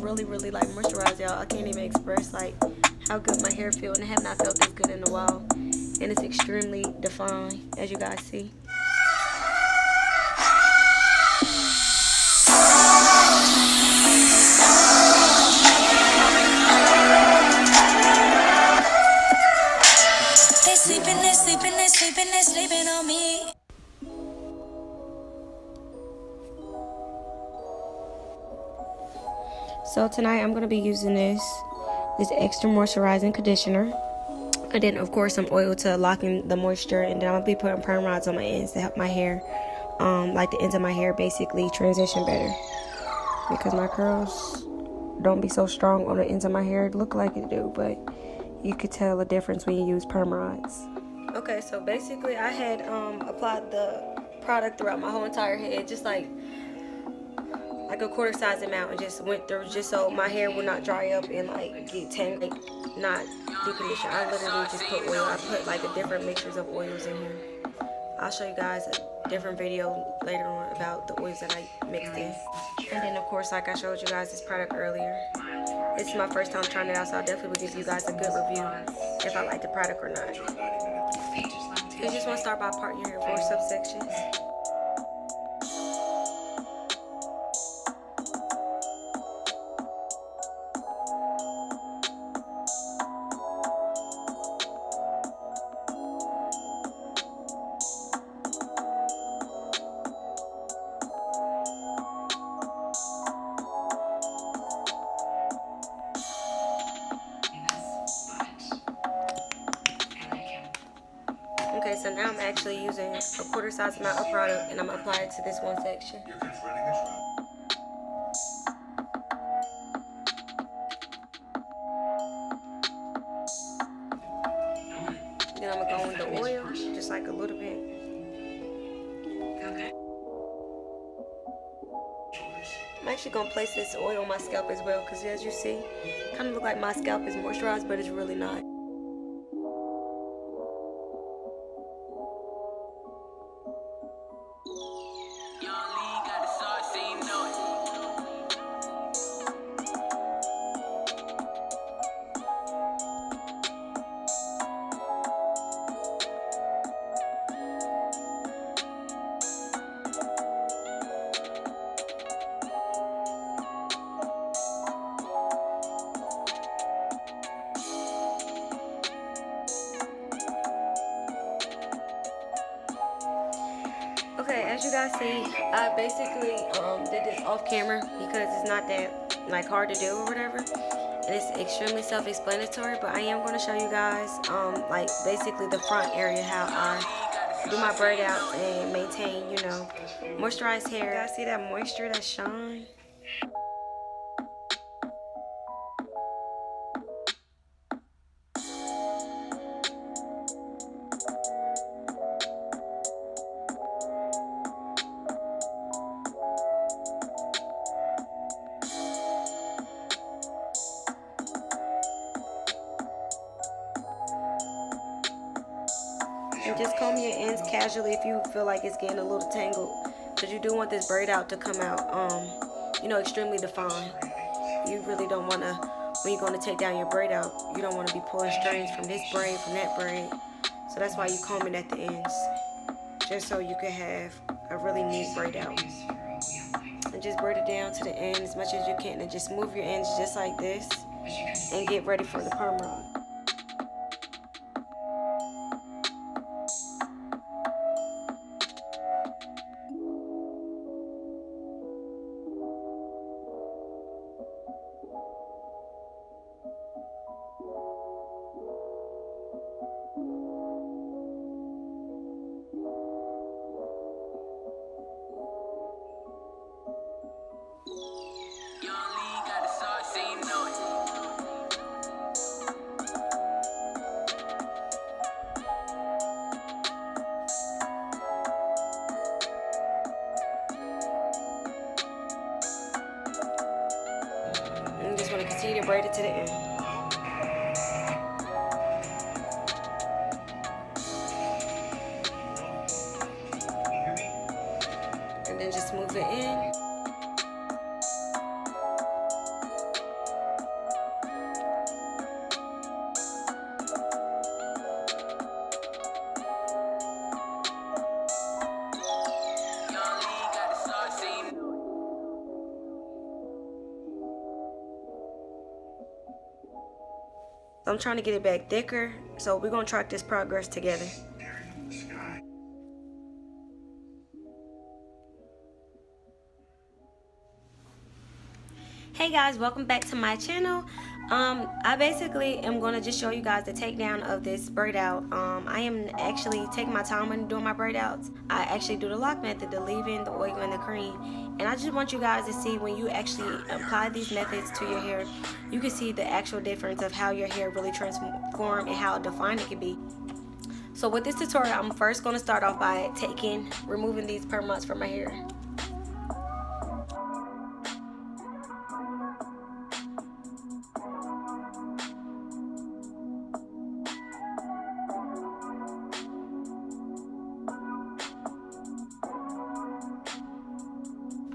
really like moisturize, y'all. I can't even express like how good my hair feels, and I have not felt this good in a while. And it's extremely defined, as you guys see. They sleeping on me. So tonight I'm going to be using this extra moisturizing conditioner. And then of course some oil to lock in the moisture. And then I'm going to be putting perm rods on my ends to help my hair, like the ends of my hair basically transition better. Because my curls don't be so strong on the ends of my hair. It look like it do, but you could tell the difference when you use perm rods. Okay, so basically I had applied the product throughout my whole entire head, just like a quarter size amount, and just went through just so my hair would not dry up and like get tangled, not deep condition. I literally just put oil. I put like a different mixtures of oils in here. I'll show you guys a different video later on about the oils that I mixed in. And then of course, like I showed you guys this product earlier, this is my first time trying it out, so I definitely will give you guys a good review if I like the product or not. You just want to start by parting your hair for subsections. Okay, so now I'm actually using a quarter size amount of product, and I'm going to apply it to this one section. Then I'm going to go in the oil, just like a little bit. I'm actually going to place this oil on my scalp as well, because as you see, it kind of look like my scalp is moisturized, but it's really not. Okay, as you guys see, I basically did this off camera because it's not that like hard to do or whatever, and it's extremely self-explanatory. But I am going to show you guys like basically the front area, how I do my braid out and maintain, you know, moisturized hair. You guys see that moisture, that shine? And just comb your ends casually if you feel like it's getting a little tangled, because you do want this braid out to come out, you know, extremely defined. You really don't want to, when you're going to take down your braid out, you don't want to be pulling strands from this braid, from that braid. So that's why you comb it at the ends, just so you can have a really neat braid out. And just braid it down to the end as much as you can, and just move your ends just like this, and get ready for the perm rod. You just want to continue to braid it to the end. And then just move it in. I'm trying to get it back thicker, so we're gonna track this progress together. Hey guys, welcome back to my channel. I basically am going to just show you guys the takedown of this braid out. I am actually taking my time when doing my braid outs. I actually do the lock method, the leave-in, the oil, and the cream. And I just want you guys to see when you actually apply these methods to your hair, you can see the actual difference of how your hair really transform and how defined it can be. So with this tutorial, I'm first going to start off by removing these perm knots from my hair.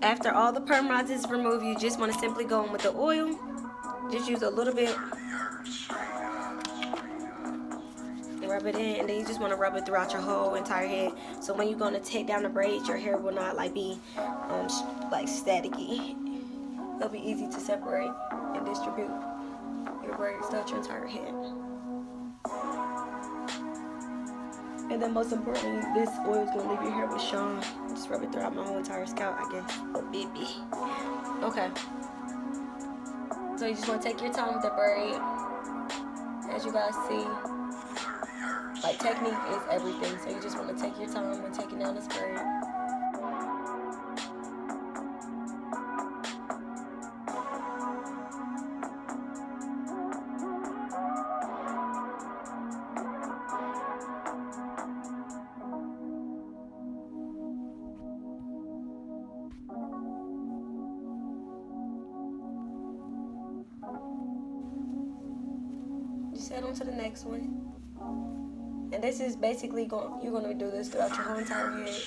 After all the perm rods is removed, you just want to simply go in with the oil. Just use a little bit and rub it in, and then you just want to rub it throughout your whole entire head. So when you're going to take down the braids, your hair will not like be like staticky. It'll be easy to separate and distribute your braids throughout your entire head. And then most importantly, this oil is going to leave your hair with shine. Just rub it throughout my whole entire scalp, I guess. Oh, baby. Okay. So you just want to take your time with the braid. As you guys see, like, technique is everything. So you just want to take your time when taking down this braid. Just head on to the next one. And this is basically you're going to do this throughout your whole entire head.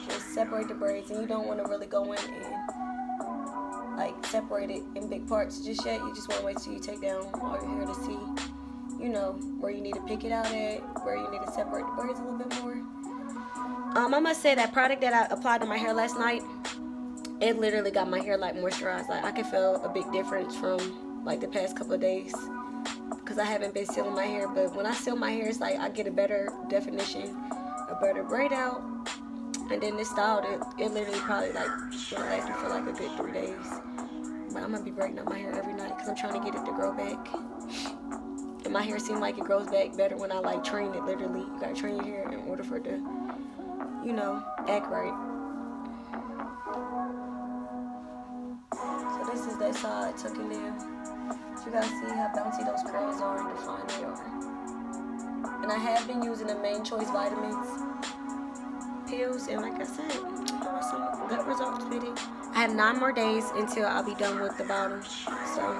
Just separate the braids, and you don't want to really go in and like separate it in big parts just yet. You just want to wait till you take down all your hair to see, you know, where you need to pick it out at, where you need to separate the braids a little bit more. I must say that product that I applied to my hair last night, it literally got my hair like moisturized. Like I can feel a big difference from like the past couple of days, because I haven't been sealing my hair. But when I seal my hair, it's like I get a better definition, a better braid out. And then this style, it literally probably like gonna last me for like a good 3 days. But I'm gonna be braiding up my hair every night because I'm trying to get it to grow back. And my hair seems like it grows back better when I like train it. Literally, you gotta train your hair in order for it to, you know, act right. So this is that side tucking down. You guys see how bouncy those curls are and defined they are. And I have been using the Main Choice vitamins pills, and like I said, I saw some good results with it. I have 9 more days until I'll be done with the bottom, so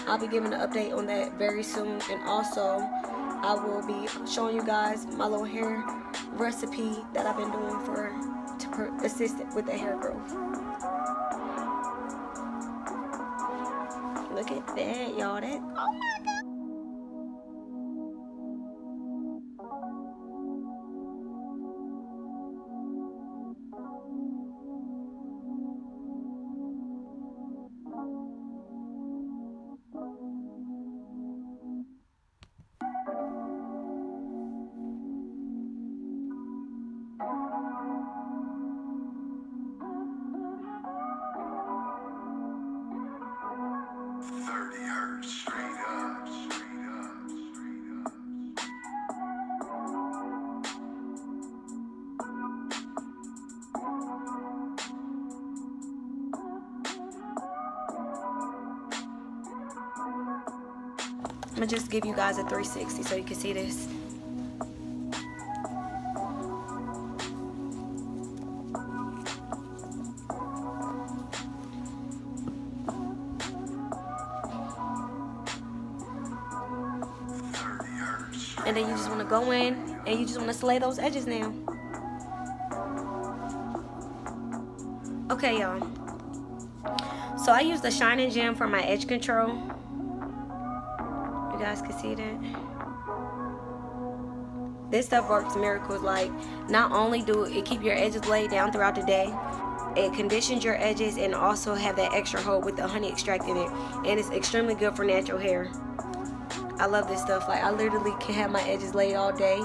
I'll be giving an update on that very soon. And also I will be showing you guys my little hair recipe that I've been doing to assist with the hair growth. Look at that, y'all. Oh my God. I'm gonna just give you guys a 360 so you can see this. And then you just want to go in and you just want to slay those edges now. Okay, y'all. So I use the Shining Gem for my edge control. You guys can see that. This stuff works miracles. Like, not only do it keep your edges laid down throughout the day, it conditions your edges and also have that extra hold with the honey extract in it. And it's extremely good for natural hair. I love this stuff. Like, I literally can have my edges laid all day,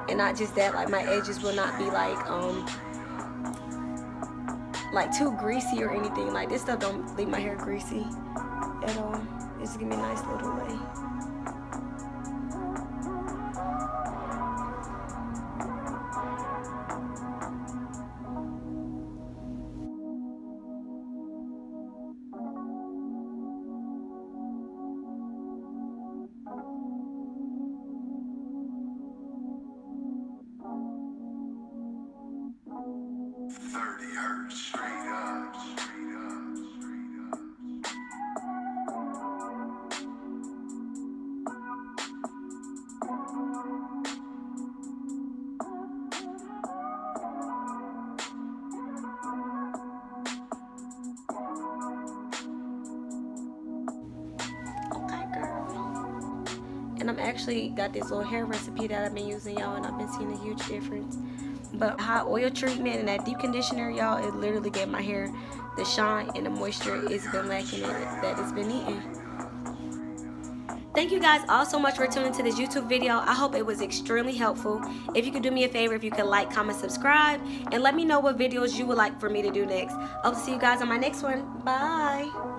and not just that, like my edges will not be like too greasy or anything. Like, this stuff don't leave my hair greasy at all. It's give me a nice little lay. And I'm actually got this little hair recipe that I've been using, y'all, and I've been seeing a huge difference. But hot oil treatment and that deep conditioner, y'all, it literally gave my hair the shine and the moisture it's been lacking in it, that it's been needing. Thank you guys all so much for tuning to this YouTube video. I hope it was extremely helpful. If you could do me a favor, if you could like, comment, subscribe, and let me know what videos you would like for me to do next. I hope to see you guys on my next one. Bye.